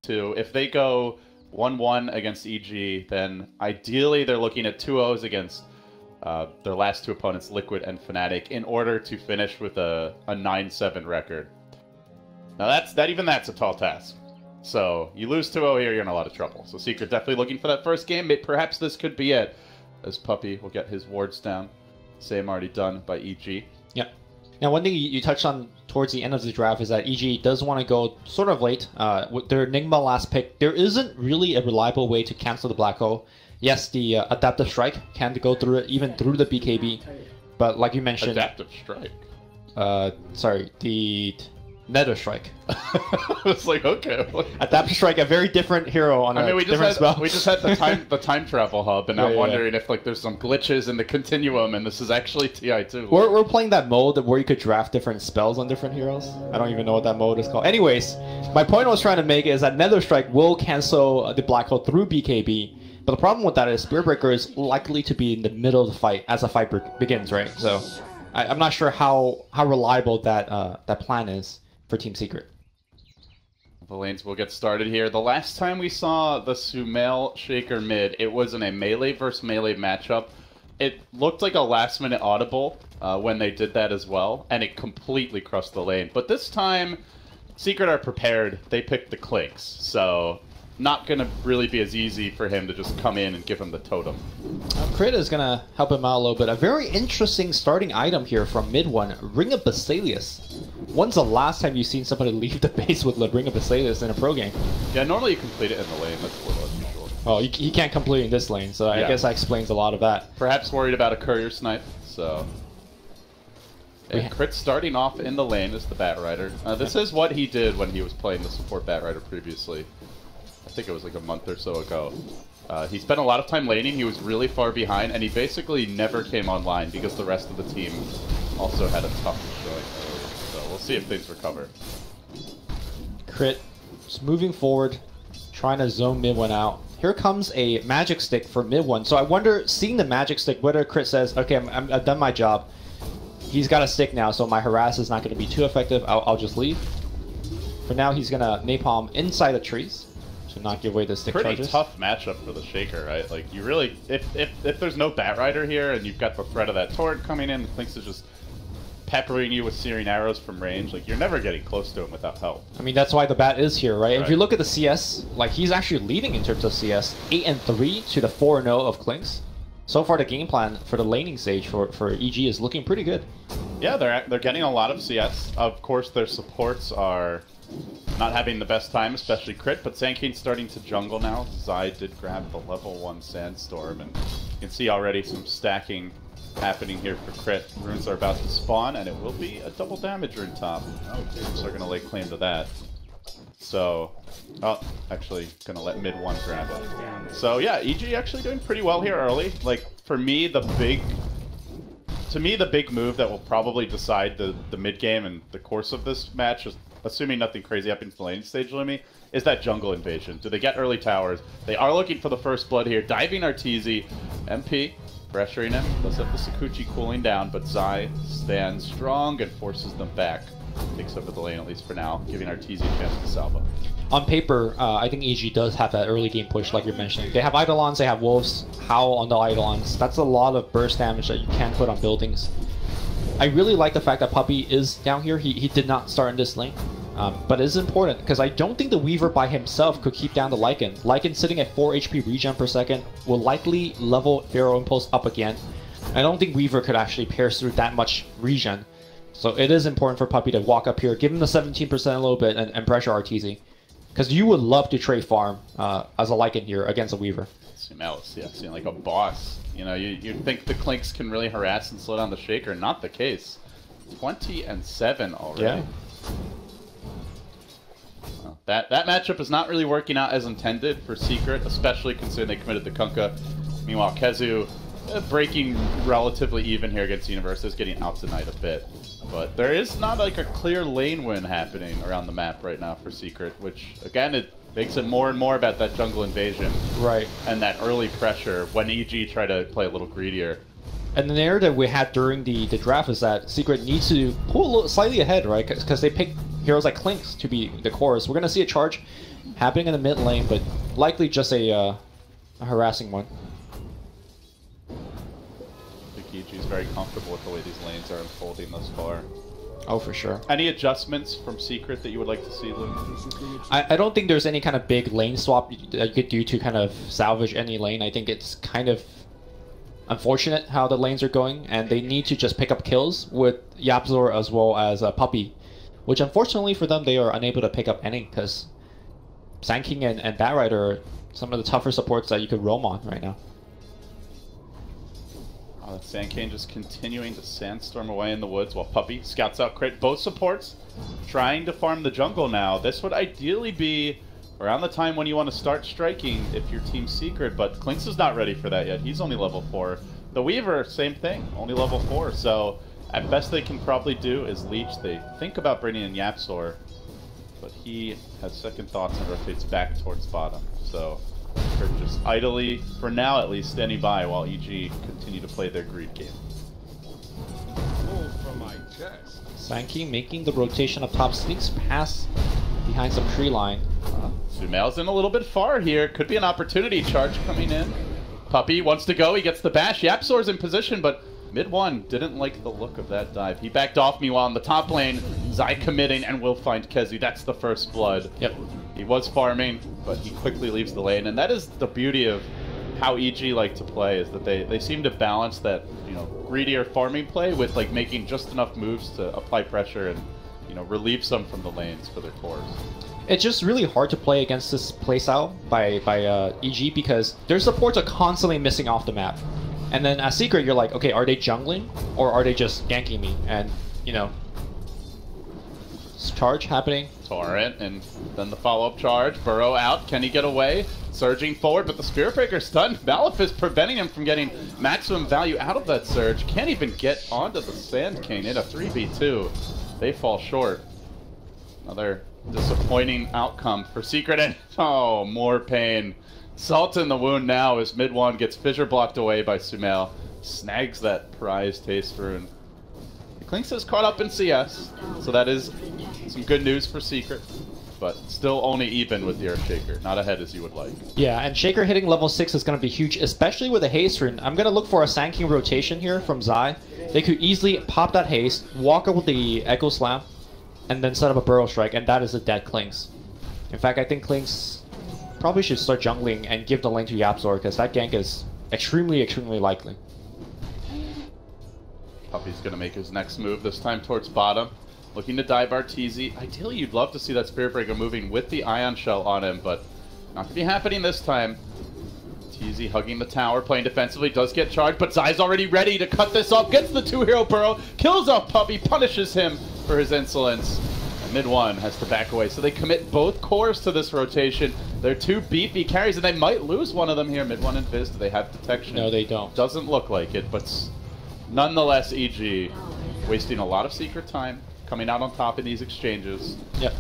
2. If they go 1-1 against EG, then ideally they're looking at 2-0s against their last 2 opponents, Liquid and Fnatic, in order to finish with a 9-7 record. Now that's a tall task. So you lose 2-0 here, you're in a lot of trouble. So Secret definitely looking for that first game. Perhaps this could be it, as Puppey will get his wards down. Same already done by EG. Yeah. Now, one thing you touched on towards the end of the draft is that EG does want to go sort of late. With their Enigma last pick, there isn't really a reliable way to cancel the Black Hole. Yes, the Adaptive Strike can go through it, even through the BKB. But like you mentioned... Adaptive Strike? Sorry, the... Nether Strike. It's like, okay. Adaptive Strike, a very different hero on a different spell. We just had the time travel hub, and I'm wondering if like there's some glitches in the continuum, and this is actually TI2. We're playing that mode where you could draft different spells on different heroes. I don't even know what that mode is called. Anyways, my point I was trying to make is that Nether Strike will cancel the Black Hole through BKB, but the problem with that is Spirit Breaker is likely to be in the middle of the fight as the fight begins, right? So I'm not sure how reliable that plan is for Team Secret. The lanes will get started here. The last time we saw the SumaiL Shaker mid, it was in a melee versus melee matchup. It looked like a last-minute audible when they did that as well, and it completely crushed the lane. But this time, Secret are prepared. They picked the Clinks, so not going to really be as easy for him to just come in and give him the totem. Crit is going to help him out a little bit. A very interesting starting item here from mid one, Ring of Basilius. When's the last time you've seen somebody leave the base with the Ring of Basilius in a pro game? Yeah, normally you complete it in the lane. That's a little unusual. Oh, he can't complete in this lane, so I guess that explains a lot of that. Perhaps worried about a courier snipe, so... And Crit starting off in the lane is the Batrider. This is what he did when he was playing the support Batrider previously. I think it was like a month or so ago. He spent a lot of time laning, he was really far behind, and he basically never came online because the rest of the team also had a tough showing early. So we'll see if things recover. Crit is moving forward, trying to zone mid one out. Here comes a magic stick for mid one. So I wonder, seeing the magic stick, whether Crit says, okay, I've done my job. He's got a stick now, so my harass is not going to be too effective. I'll just leave. For now, he's going to napalm inside the trees to not give away the stick charges. Pretty tough matchup for the Shaker, right? Like, you really, if there's no Batrider here and you've got the threat of that torrent coming in, thinks is just peppering you with searing arrows from range, like, you're never getting close to him without help. I mean, that's why the Bat is here, right? If you look at the CS, like, he's actually leading in terms of CS, 8-3 to the 4-0 of Clinks. So far, the game plan for the laning stage for EG is looking pretty good. Yeah, they're getting a lot of CS. Of course, their supports are not having the best time, especially Crit, but Zankine's starting to jungle now. Zai did grab the level 1 Sandstorm, and you can see already some stacking happening here for Crit. Runes are about to spawn, and it will be a double damage rune top. So they're going to lay claim to that. So, actually going to let mid one grab it. So yeah, EG actually doing pretty well here early. Like, for me, the big move that will probably decide the mid game and the course of this match, is, assuming nothing crazy happens in the laning stage, Lumi, is that jungle invasion. Do they get early towers? They are looking for the first blood here. Diving Arteezy, MP pressuring him. Does have the Sakuchi cooling down, but Zai stands strong and forces them back. Takes over the lane, at least for now, giving Arteezy a chance to salvo. On paper, I think EG does have that early game push, like you're mentioning. They have Eidolons, they have Wolves, Howl on the Eidolons. That's a lot of burst damage that you can put on buildings. I really like the fact that Puppey is down here. He did not start in this lane. But it is important, because I don't think the Weaver by himself could keep down the Lycan. Lycan sitting at 4 HP regen per second will likely level Pharaoh Impulse up again. I don't think Weaver could actually pierce through that much regen. So it is important for Puppey to walk up here, give him the 17% a little bit, and pressure Arteezy. Because you would love to trade farm as a Lycan here against a Weaver. SumaiL is seeing like a boss. You know, you'd think the Clinks can really harass and slow down the Shaker. Not the case. 20-7 already. Yeah. Well, that matchup is not really working out as intended for Secret, especially considering they committed the Kunkka. Meanwhile, Kezu breaking relatively even here against Universus, getting out tonight a bit. But there is not like a clear lane win happening around the map right now for Secret, which again, it makes it more and more about that jungle invasion. Right. And that early pressure when EG try to play a little greedier. And the narrative we had during the draft is that Secret needs to pull a little slightly ahead, right? Because they pick heroes like Clinks to be the chorus. We're going to see a charge happening in the mid lane, but likely just a harassing one. I think EG is very comfortable with the way these lanes are unfolding thus far. Oh, for sure. Any adjustments from Secret that you would like to see, Luke? I don't think there's any kind of big lane swap that you could do to kind of salvage any lane. I think it's kind of unfortunate how the lanes are going, and they need to just pick up kills with Yapzor as well as Puppey, which unfortunately for them, they are unable to pick up any, because Sand King and Batrider are some of the tougher supports that you could roam on right now. Oh, that Sand King just continuing to sandstorm away in the woods while Puppey scouts out crit. Both supports trying to farm the jungle now. This would ideally be around the time when you want to start striking if your team's Secret, but Klinks is not ready for that yet. He's only level 4. The Weaver, same thing, only level 4. So at best they can probably do is leech. They think about bringing in Yapzor, but he has second thoughts and rotates back towards bottom. So Kurt just idly, for now at least, standing by while EG continue to play their greed game. Sand King making the rotation up top, sneaks past behind some tree line. Sumail's in a little bit far here. Could be an opportunity. Charge coming in. Puppey wants to go. He gets the bash. Yapzor's in position, but mid one didn't like the look of that dive. He backed off. Meanwhile, in the top lane, Zai committing and will find Kezi. That's the first blood. Yep. He was farming, but he quickly leaves the lane. And that is the beauty of how EG like to play, is that they seem to balance that, you know, greedier farming play with like making just enough moves to apply pressure and, you know, relieve some from the lanes for their cores. It's just really hard to play against this playstyle by EG, because their supports are constantly missing off the map. And then as Secret, you're like, okay, are they jungling or are they just ganking me? And, you know, charge happening. Torrent, and then the follow-up charge. Burrow out. Can he get away? Surging forward, but the Spirit Breaker stunned. Malefice preventing him from getting maximum value out of that surge. Can't even get onto the Sand King in a 3v2. They fall short. Another disappointing outcome for Secret, and oh, more pain. Salt in the wound now as mid one gets Fissure blocked away by Sumail. Snags that prize taste rune. Klinks is caught up in CS, so that is some good news for Secret, but still only even with the Earthshaker, not ahead as you would like. Yeah, and Shaker hitting level 6 is going to be huge, especially with a haste rune. I'm going to look for a Sand King rotation here from Zai. They could easily pop that haste, walk up with the Echo Slam, and then set up a Burrow Strike, and that is a dead Klinks. In fact, I think Klinks probably should start jungling and give the lane to Yapzor, because that gank is extremely, extremely likely. Puppey's going to make his next move, this time towards bottom. Looking to dive Arteezy. Ideally, you'd love to see that Spirit Breaker moving with the Ion Shell on him, but not going to be happening this time. Arteezy hugging the tower, playing defensively, does get charged, but Zai's already ready to cut this off. Gets the 2-hero Burrow, kills off Puppey, punishes him for his insolence. And mid one has to back away, so they commit both cores to this rotation. They're two beefy carries, and they might lose one of them here. Mid one and Viz, do they have detection? No, they don't. Doesn't look like it, but nonetheless, EG wasting a lot of Secret time, coming out on top in these exchanges. Yep.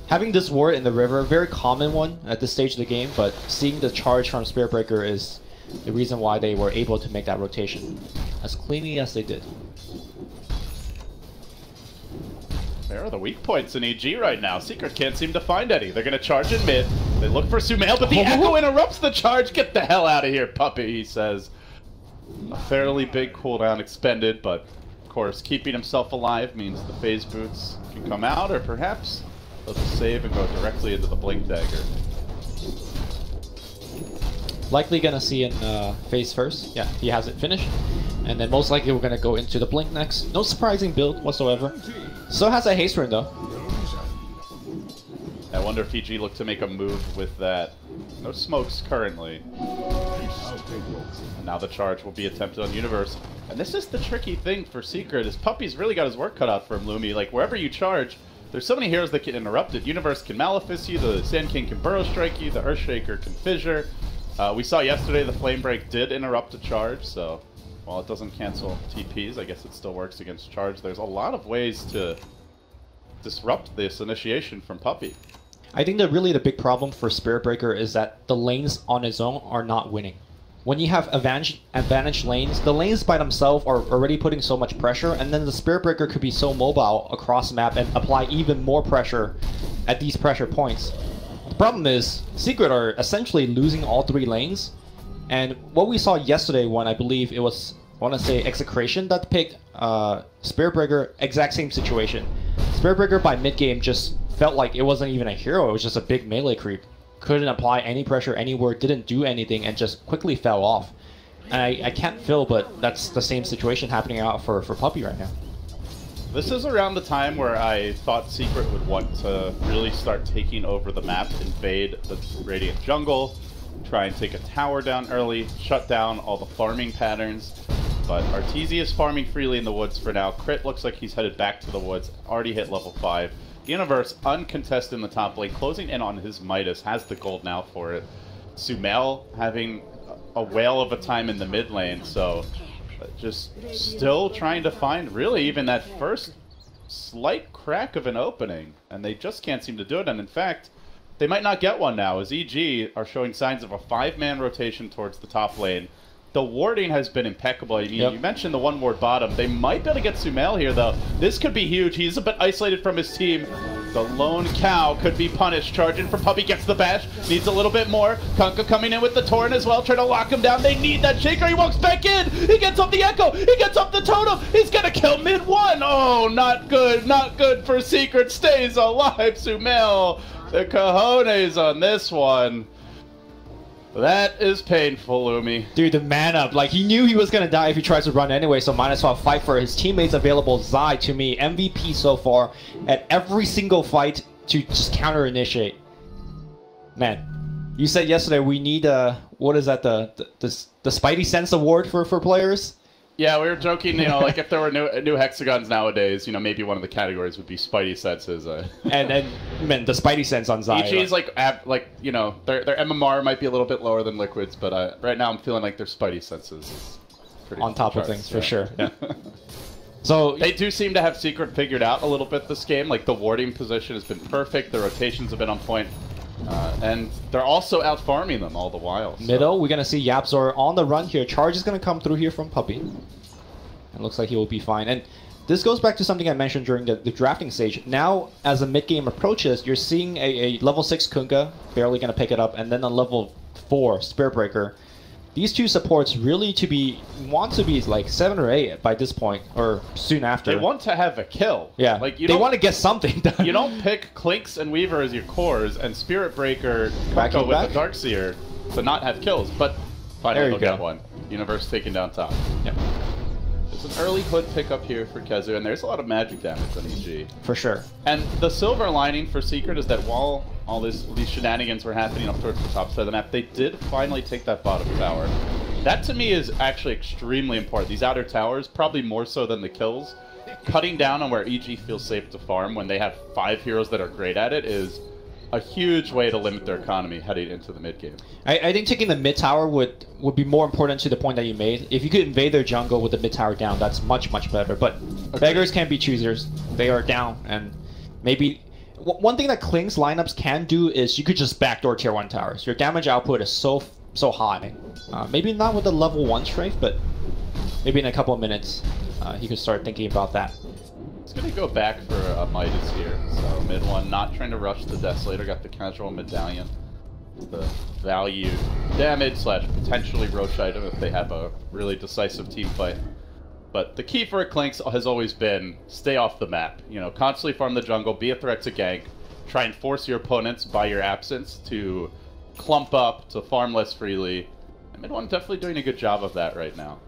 Having this ward in the river, very common one at this stage of the game, but seeing the charge from Spirit Breaker is the reason why they were able to make that rotation as cleanly as they did. There are the weak points in EG right now. Secret can't seem to find any. They're going to charge in mid. They look for Sumail, but the Echo interrupts the charge. Get the hell out of here, Puppey, he says. A fairly big cooldown expended, but of course keeping himself alive means the phase boots can come out, or perhaps they'll just save and go directly into the Blink Dagger. Likely gonna see in phase first. Yeah, he hasn't finished. And then most likely we're gonna go into the Blink next. No surprising build whatsoever. Still has a haste rune though. I wonder if EG look to make a move with that. No smokes currently. And now the charge will be attempted on Universe. And this is the tricky thing for Secret, is Puppey's really got his work cut out for him, Lumi. Like, wherever you charge, there's so many heroes that can interrupt it. Universe can Malefice you, the Sand King can Burrow Strike you, the Earthshaker can Fissure. We saw yesterday the Flame Break did interrupt a charge, so while it doesn't cancel TPs, I guess it still works against charge. There's a lot of ways to disrupt this initiation from Puppey. I think that really the big problem for Spirit Breaker is that the lanes on its own are not winning. When you have advantage lanes, the lanes by themselves are already putting so much pressure, and then the Spirit Breaker could be so mobile across the map and apply even more pressure at these pressure points. The problem is, Secret are essentially losing all 3 lanes. And what we saw yesterday when I believe it was, I want to say, Execration that picked Spiritbreaker, exact same situation. Spiritbreaker by mid-game just felt like it wasn't even a hero, it was just a big melee creep. Couldn't apply any pressure anywhere, didn't do anything, and just quickly fell off. And I can't feel, but that's the same situation happening out for Puppey right now. This is around the time where I thought Secret would want to really start taking over the map, invade the Radiant jungle, try and take a tower down early, shut down all the farming patterns. But Arteezy is farming freely in the woods for now. Crit looks like he's headed back to the woods, already hit level 5. Universe, uncontested in the top lane, closing in on his Midas, has the gold now for it. SumaiL having a whale of a time in the mid lane, so just still trying to find really even that first slight crack of an opening, and they just can't seem to do it. And in fact, they might not get one now, as EG are showing signs of a 5-man rotation towards the top lane. The warding has been impeccable. I mean, you mentioned the 1 ward bottom. They might be able to get SumaiL here, though. This could be huge. He's a bit isolated from his team. The lone cow could be punished. Charging for Puppey, gets the bash. Needs a little bit more. Kunkka coming in with the torrent as well, trying to lock him down. They need that shaker. He walks back in. He gets up the echo. He gets up the totem. He's going to kill mid-1. Oh, not good. Not good for Secret. Stays alive. SumaiL, the cojones on this one. That is painful, Lumi. Dude, the man up. Like, he knew he was going to die if he tries to run anyway, so might as well fight for his teammates available. Zai, to me, MVP so far at every single fight to just counter-initiate. Man, you said yesterday we need, what is that, the Spidey Sense Award for players? Yeah, we were joking, you know, like if there were new hexagons nowadays, you know, maybe one of the categories would be Spidey Senses. And man, the Spidey Sense on Zai. EG's like, you know, their MMR might be a little bit lower than Liquid's, but right now I'm feeling like their Spidey Senses is pretty on top of things, for sure. Yeah. So they do seem to have Secret figured out a little bit this game. Like, the warding position has been perfect, the rotations have been on point. And they're also out farming them all the while. So. Middle, we're going to see Yapzor on the run here. Charge is going to come through here from Puppey. It looks like he will be fine. And this goes back to something I mentioned during the drafting stage. Now, as the mid-game approaches, you're seeing a level 6 Kunkka, barely going to pick it up, and then a level 4 Spiritbreaker. These two supports really want to be like 7 or 8 by this point, or soon after. They want to have a kill. Yeah, like they want to get something done. You don't pick Clinks and Weaver as your cores and Spiritbreaker Kunkka with the Darkseer to not have kills, but finally they'll get one. Universe taken down top. Yep. There's an early hood pickup here for Kezu, and there's a lot of magic damage on EG. For sure. And the silver lining for Secret is that while all these shenanigans were happening up towards the top side of the map, they did finally take that bottom tower. That to me is actually extremely important. These outer towers, probably more so than the kills, cutting down on where EG feels safe to farm when they have 5 heroes that are great at it is a huge way to limit their economy heading into the mid game. I think taking the mid tower would be more important to the point that you made. If you could invade their jungle with the mid tower down, that's much better. But beggars can't be choosers. They are down, and maybe one thing that Kling's lineups can do is you could just backdoor tier 1 towers. Your damage output is so high. Maybe not with the level 1 strength, but maybe in a couple of minutes he could start thinking about that. It's going to go back for a Midas here. So mid 1, not trying to rush the Desolator, got the casual medallion. The value damage / potentially Roche item if they have a really decisive team fight. But the key for Clinks has always been stay off the map. You know, constantly farm the jungle, be a threat to gank, try and force your opponents by your absence to clump up, to farm less freely. And mid 1 definitely doing a good job of that right now.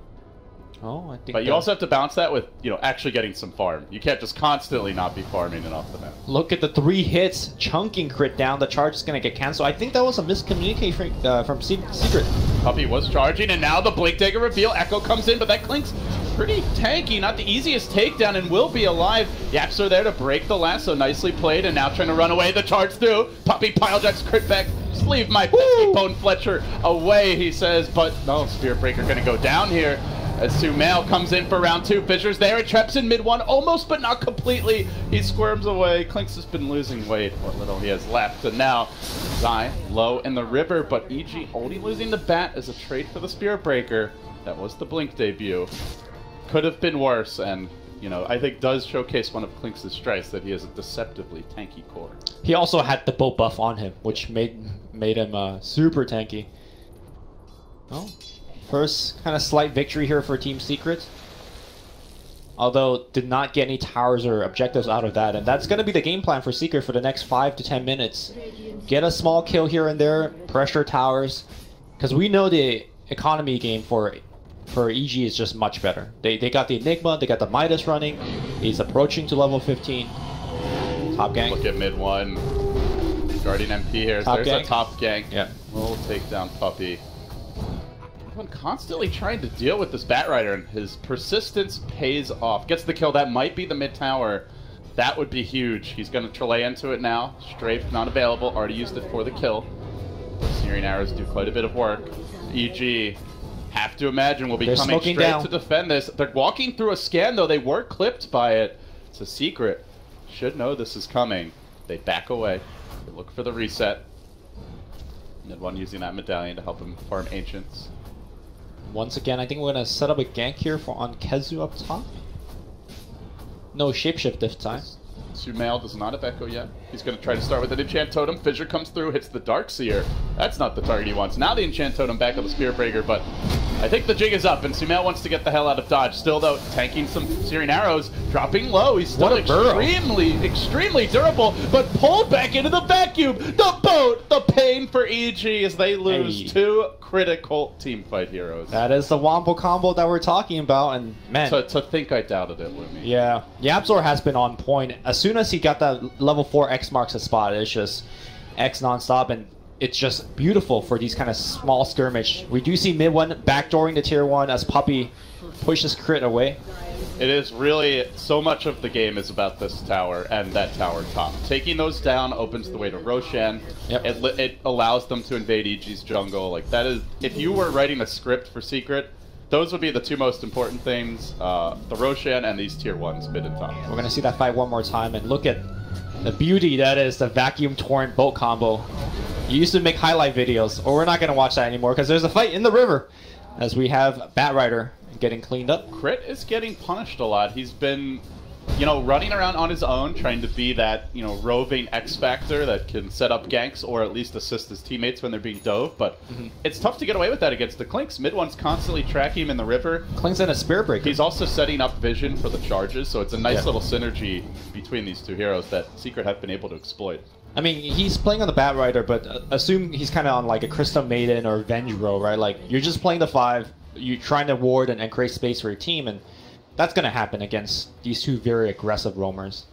Oh, I think. But you also have to balance that with, you know, actually getting some farm. You can't just constantly not be farming and off the map. Look at the 3 hits, chunking crit down. The charge is going to get canceled. I think that was a miscommunication from Secret. Puppey was charging, and now the Blink Dagger reveal. Echo comes in, but that Clink's pretty tanky. Not the easiest takedown, and will be alive. Yaps are there to break the lasso. Nicely played, and now trying to run away. The charge through. Puppey pilejacks crit back. Just leave my pesky Bone Fletcher away, he says. But no, Spiritbreaker going to go down here. As SumaiL comes in for round 2, Fissure's there, it traps in mid 1, almost but not completely. He squirms away. Clinks has been losing weight, what little he has left. And now, Zai low in the river, but EG only losing the bat as a trade for the Spiritbreaker. That was the Blink debut. Could have been worse, and you know, I think does showcase one of Klinks' strengths, that he has a deceptively tanky core. He also had the boat buff on him, which made him super tanky. Well, first kind of slight victory here for Team Secret. Although, did not get any towers or objectives out of that. And that's going to be the game plan for Secret for the next 5 to 10 minutes. Get a small kill here and there, pressure towers. Because we know the economy game for EG is just much better. They got the Enigma, they got the Midas running. He's approaching to level 15. Top gank. Look at mid 1. Guardian MP here. There's a top gank. Yeah. We'll take down Puppy. Constantly trying to deal with this Batrider, and his persistence pays off. Gets the kill. That might be the mid tower. That would be huge. He's going to Trelay into it now. Strafe not available. Already used it for the kill. Searing arrows do quite a bit of work. EG, have to imagine, will be coming straight down to defend this. They're walking through a scan, though. They were clipped by it. It's a secret. Should know this is coming. They back away. They look for the reset. Mid one using that medallion to help him farm Ancients. Once again, I think we're going to set up a gank here on Kezu up top. No shapeshift this time. Sumail does not have Echo yet. He's going to try to start with an Enchant Totem. Fissure comes through, hits the Darkseer. That's not the target he wants. Now the Enchant Totem back on the Spear Breaker, but I think the jig is up, and Sumail wants to get the hell out of dodge. Still, though, tanking some Searing Arrows, dropping low. He's still extremely durable, but pulled back into the vacuum. The boat, the pain for EG as they lose two critical teamfight heroes. That is the Wombo combo that we're talking about, and man. To think I doubted it, Lumi. Yeah, YapzOr has been on point. As soon as he got that level 4 X marks a spot, it's just X nonstop, and it's just beautiful for these kind of small skirmish. We do see mid one backdooring the tier 1 as Puppy pushes crit away. It is really, so much of the game is about this tower and that tower top. Taking those down opens the way to Roshan. Yep. It allows them to invade EG's jungle. Like, that is, if you were writing a script for Secret, those would be the two most important things, the Roshan and these tier 1s mid and top. We're going to see that fight one more time, and look at the beauty that is the vacuum torrent boat combo. You used to make highlight videos, or we're not going to watch that anymore because there's a fight in the river as we have Batrider getting cleaned up. Crit is getting punished a lot. He's been, you know, running around on his own, trying to be that, you know, roving X Factor that can set up ganks or at least assist his teammates when they're being dove, but it's tough to get away with that against the Klinks. Mid one's constantly tracking him in the river. Klinks in a Spear Breaker. He's also setting up vision for the charges, so it's a nice little synergy between these two heroes that Secret have been able to exploit. I mean, he's playing on the Batrider, but assume he's kind of on like a Crystal Maiden or Vengro, right? Like, you're just playing the 5, you're trying to ward and create space for your team, and that's going to happen against these two very aggressive roamers.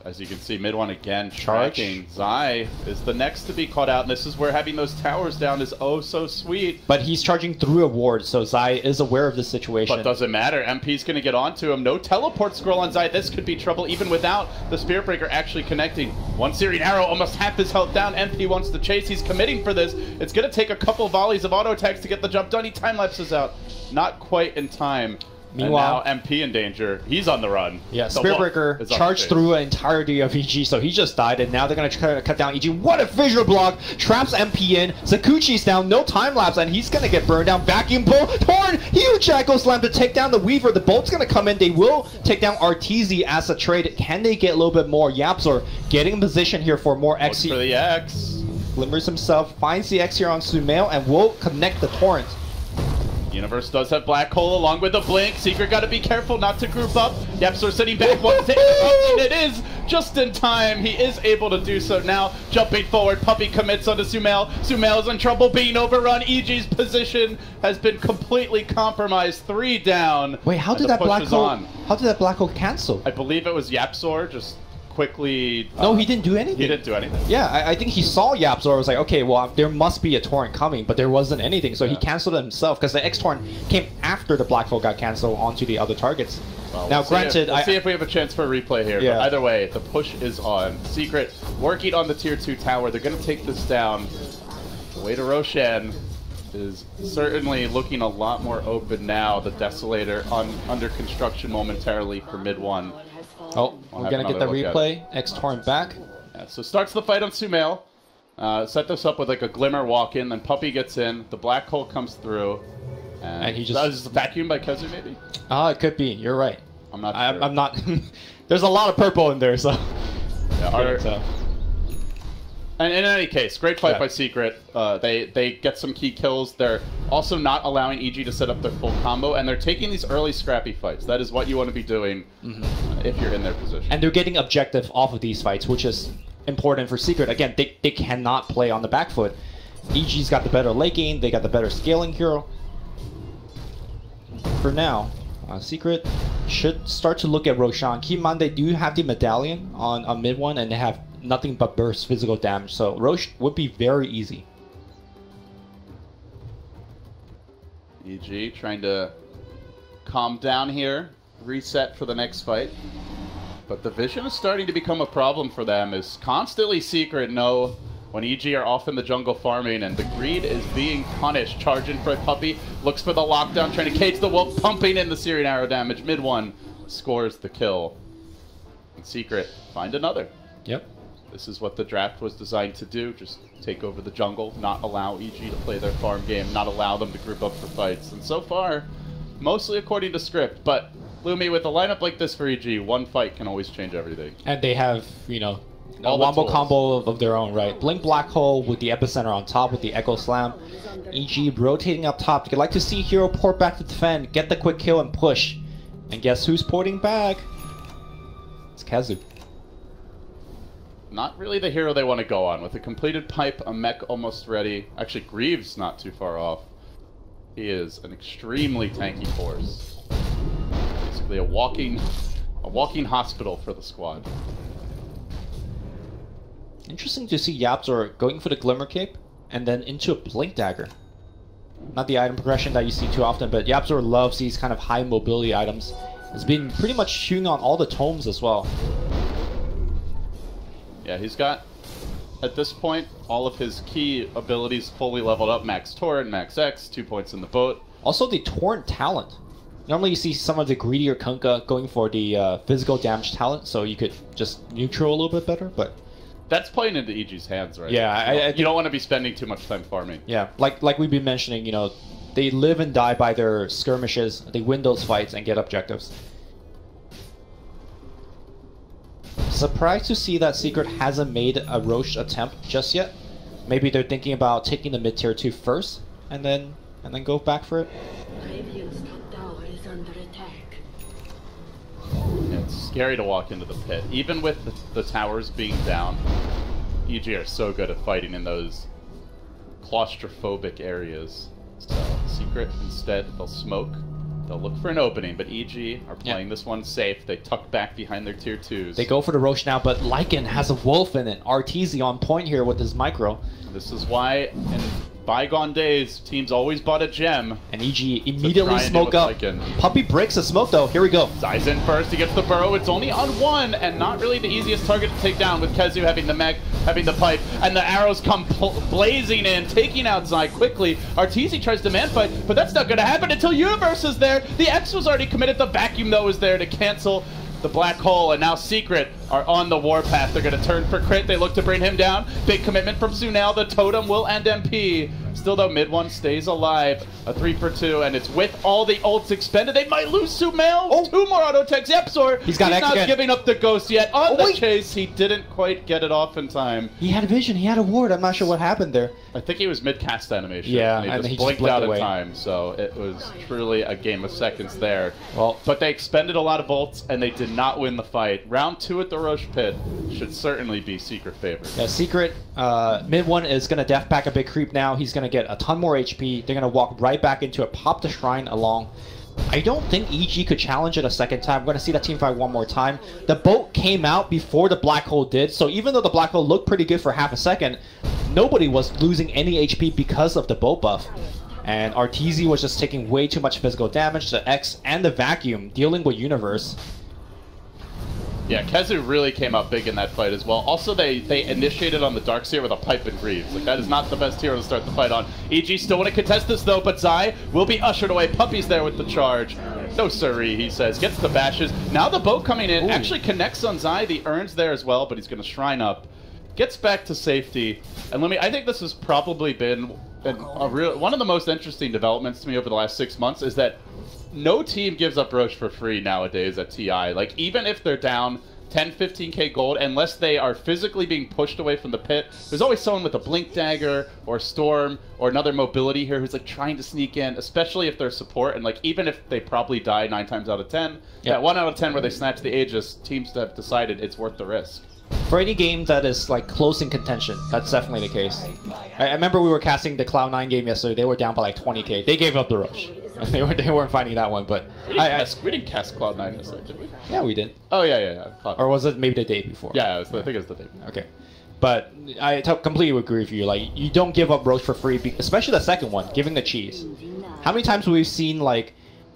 As you can see, mid one again charging. Zai is the next to be caught out, and this is where having those towers down is oh so sweet. But he's charging through a ward, so Zai is aware of this situation. But doesn't matter. MP's going to get onto him. No teleport scroll on Zai. This could be trouble even without the Spear Breaker actually connecting. One Searing Arrow, almost half his health down. MP wants to chase. He's committing for this. It's going to take a couple volleys of auto attacks to get the jump done. He time lapses out. Not quite in time. Meanwhile, and now MP in danger. He's on the run. Yeah, Spear Breaker charged through an entirety of EG, so he just died, and now they're going to try to cut down EG. What a visual block! Traps MP in. Zakuchi's down, no time lapse, and he's going to get burned down. Vacuum pull, torn, huge Echo Slam to take down the Weaver. The bolt's going to come in. They will take down Arteezy as a trade. Can they get a little bit more? YapzOr getting in position here for more X. For the X. Glimmers himself, finds the X here on Sumail, and will connect the Torrent. Universe does have Black Hole along with the Blink. Secret got to be careful not to group up. YapzOr sitting back once it is just in time. He is able to do so now. Jumping forward, Puppy commits onto Sumail. Sumail is in trouble being overrun. EG's position has been completely compromised. 3 down. Wait, how did that Black Hole? How did that Black Hole cancel? I believe it was YapzOr just quickly. No, he didn't do anything. He didn't do anything. Yeah, I think he saw YapzOr. Was like, okay, well, there must be a torrent coming, but there wasn't anything, so he canceled it himself because the X torrent came after the Black Hole got canceled onto the other targets. Well, now, granted, let's see if we have a chance for a replay here. Yeah. But either way, the push is on. Secret working on the tier 2 tower. They're going to take this down. The way to Roshan is certainly looking a lot more open now. The Desolator under construction momentarily for mid 1. Oh, we're going to get the replay. X torrent back. Yeah, so starts the fight on Sumail. Set this up with like a Glimmer walk in, then Puppy gets in. The Black Hole comes through. And he just... That was vacuumed by Kezu, maybe? It could be. You're right. I'm not sure. I'm not. There's a lot of purple in there, so. Yeah, and in any case, great fight by Secret. They get some key kills. They're also not allowing EG to set up their full combo, and they're taking these early scrappy fights. That is what you want to be doing if you're in their position. And they're getting objective off of these fights, which is important for Secret. Again, they cannot play on the back foot. EG's got the better late game. They got the better scaling hero. For now, Secret should start to look at Roshan. Keep in mind they do have the medallion on mid one, and they have nothing but burst physical damage, so Rosh would be very easy. EG trying to calm down here, reset for the next fight. But the vision is starting to become a problem for them, as constantly Secret know when EG are off in the jungle farming, and the greed is being punished. Charging for a puppy, looks for the lockdown, trying to cage the wolf, pumping in the Syrian arrow damage. Mid one scores the kill. And Secret find another. Yep. This is what the draft was designed to do, just take over the jungle, not allow EG to play their farm game, not allow them to group up for fights. And so far, mostly according to script, but Lumi, with a lineup like this for EG, one fight can always change everything. And they have, you know, a All wombo combo of their own, right? Blink Black Hole with the Epicenter on top with the Echo Slam. EG rotating up top. You'd like to see Hero port back to defend, get the quick kill and push. And guess who's porting back? It's Kazu. Not really the hero they want to go on. With a completed pipe, a mech almost ready. Actually, Greaves not too far off. He is an extremely tanky force. Basically a walking hospital for the squad. Interesting to see YapzOr going for the Glimmer Cape and then into a Blink Dagger. Not the item progression that you see too often, but YapzOr loves these kind of high mobility items. It's been pretty much shooting on all the tomes as well. Yeah, he's got, at this point, all of his key abilities fully leveled up. Max Torrent, Max X, 2 points in the boat. Also the Torrent talent. Normally you see some of the greedier Kunkka going for the physical damage talent, so you could just neutral a little bit better, but... That's playing into EG's hands, right? Yeah, you don't want to be spending too much time farming. Yeah, like we've been mentioning, you know, they live and die by their skirmishes. They win those fights and get objectives. Surprised to see that Secret hasn't made a Roche attempt just yet. Maybe they're thinking about taking the mid tier 2 first, and then go back for it. Yeah, it's scary to walk into the pit. Even with the towers being down, EG are so good at fighting in those claustrophobic areas. So Secret, instead, they'll smoke. They'll look for an opening, but EG are playing this one safe. They tuck back behind their tier 2s. They go for the Roche now, but Lycan has a wolf in it. RTZ on point here with his micro. This is why in bygone days, teams always bought a gem. And EG immediately smoke up. Lycan. Puppy breaks the smoke though. Here we go. Zai's in first. He gets the burrow. It's only on one, and not really the easiest target to take down, with Kezu having the mech, having the pipe, and the arrows come blazing in, taking out Zai quickly. Arteezy tries to man fight, but that's not going to happen until Universe is there. The X was already committed. The vacuum, though, is there to cancel the black hole, and now Secret are on the warpath. They're going to turn for crit. They look to bring him down. Big commitment from Sumail. The totem will end MP. Still, though, mid one stays alive. A 3 for 2, and it's with all the ults expended. They might lose Sumail. Oh. 2 more auto techs. YapzOr. He's not giving up the ghost yet. On the chase, he didn't quite get it off in time. He had a vision. He had a ward. I'm not sure what happened there. I think he was mid-cast animation. Yeah, and he just blinked out in time, so it was truly a game of seconds there. Well, but they expended a lot of ults, and they did not win the fight. Round 2 at the Roche Pit should certainly be Secret favorite. Yeah, Secret, mid one is going to death pack a big creep now. He's going to get a ton more HP. They're going to walk right back into it, pop the shrine along. I don't think EG could challenge it a second time. We're going to see that team fight one more time. The boat came out before the black hole did, so even though the black hole looked pretty good for half a second, nobody was losing any HP because of the boat buff. And Arteezy was just taking way too much physical damage. The X and the vacuum dealing with Universe. Yeah, Kezu really came out big in that fight as well. Also, they initiated on the Darkseer with a pipe and Greaves. Like, that is not the best hero to start the fight on. EG still want to contest this, though, but Zai will be ushered away. Puppy's there with the charge. No siree, he says. Gets the bashes. Now the boat coming in. Ooh. Actually connects on Zai. The Urn's there as well, but he's going to shrine up. Gets back to safety. And I think this has probably been one of the most interesting developments to me over the last 6 months, is that no team gives up Roche for free nowadays at TI. Like, even if they're down 10, 15k gold, unless they are physically being pushed away from the pit, there's always someone with a Blink Dagger or Storm or another mobility here who's like trying to sneak in, especially if they're support. And like, even if they probably die 9 times out of 10, that 1 out of 10 where they snatch the Aegis, teams have decided it's worth the risk. For any game that is like close in contention, that's definitely the case. I remember we were casting the Cloud9 game yesterday. They were down by like 20k. They gave up the rush. They weren't fighting that one, but we didn't cast Cloud9 yesterday, did we? Yeah, we did. Oh yeah. Or was it maybe the day before? Yeah, I think it was the day before. Okay, but I completely agree with you. Like, you don't give up Roche for free, especially the second one, giving the cheese. How many times have we seen like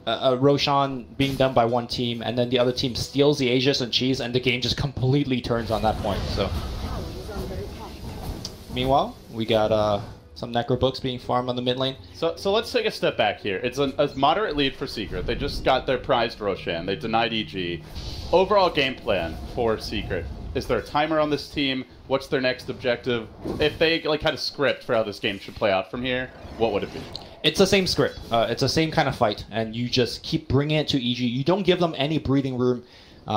a Roshan being done by one team, and then the other team steals the Aegis and cheese, and the game just completely turns on that point. So, meanwhile, we got some Necro books being farmed on the mid lane. So let's take a step back here. It's a moderate lead for Secret. They just got their prized Roshan. They denied EG. Overall game plan for Secret. Is there a timer on this team? What's their next objective? If they like had a script for how this game should play out from here, what would it be? It's the same script. It's the same kind of fight, and you just keep bringing it to EG. You don't give them any breathing room.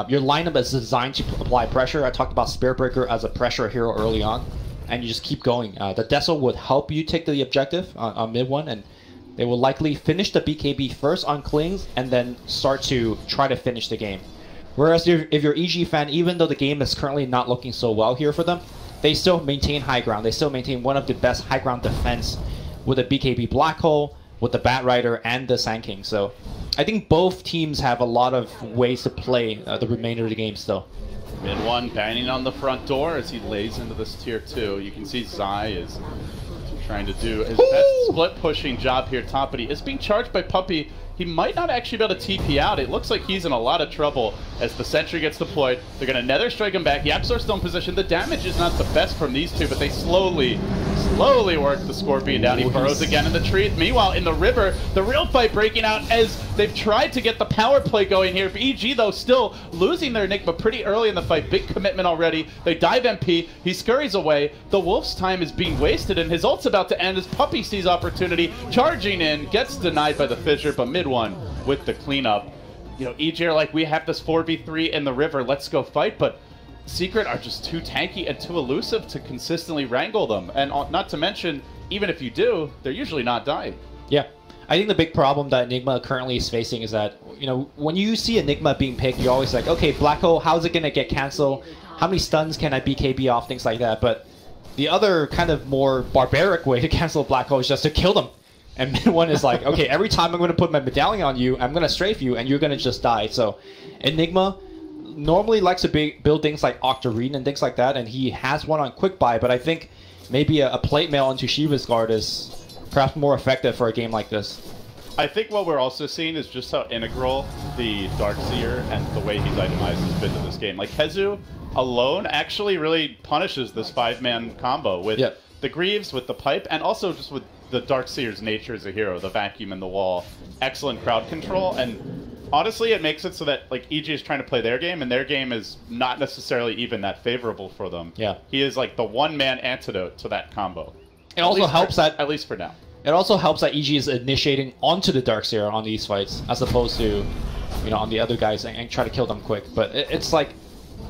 Your lineup is designed to apply pressure. I talked about Spirit Breaker as a pressure hero early on, and you just keep going. The Deso would help you take the objective on mid one, and they will likely finish the BKB first on Klings, and then start to try to finish the game. Whereas if you're EG fan, even though the game is currently not looking so well here for them, they still maintain high ground. They still maintain one of the best high ground defense with a BKB Black Hole, with the Bat Rider, and the Sand King. So I think both teams have a lot of ways to play the remainder of the game still. Mid one banging on the front door as he lays into this tier 2. You can see Zai is trying to do his best split pushing job here top, but he is being charged by Puppey. He might not actually be able to TP out. It looks like he's in a lot of trouble as the sentry gets deployed. They're going to nether strike him back. Yapzor's still in position. The damage is not the best from these two, but they slowly work the Scorpion down. He burrows again in the tree. Meanwhile, in the river, the real fight breaking out as they've tried to get the power play going here. EG, though, still losing their Enigma pretty early in the fight. Big commitment already. They dive MP. He scurries away. The Wolf's time is being wasted, and his ult's about to end as Puppey sees opportunity. Charging in, gets denied by the Fissure, but mid one with the cleanup. You know, EG are like, we have this 4v3 in the river. Let's go fight, but Secret are just too tanky and too elusive to consistently wrangle them. And not to mention, even if you do, they're usually not dying. Yeah. I think the big problem that Enigma currently is facing is that, you know, when you see Enigma being picked, you're always like, okay, Black Hole, how's it going to get canceled? How many stuns can I BKB off? Things like that. But the other kind of more barbaric way to cancel Black Hole is just to kill them. And mid one is like, okay, every time I'm going to put my medallion on you, I'm going to strafe you, and you're going to just die. So Enigma normally likes to build things like Octarine and things like that, and he has one on quick buy, but I think maybe a plate mail into Shivas guard is perhaps more effective for a game like this. I think what we're also seeing is just how integral the Darkseer and the way he's itemized has been to this game. Like, Hezu alone actually really punishes this 5-man combo with the Greaves, with the Pipe, and also just with the Darkseer's nature as a hero, the vacuum in the wall, excellent crowd control, and honestly, it makes it so that like EG is trying to play their game, and their game is not necessarily even that favorable for them. Yeah, he is like the one-man antidote to that combo. It also helps that, at least for now, it also helps that EG is initiating onto the Darkseer on these fights, as opposed to, you know, on the other guys and try to kill them quick. But it's like,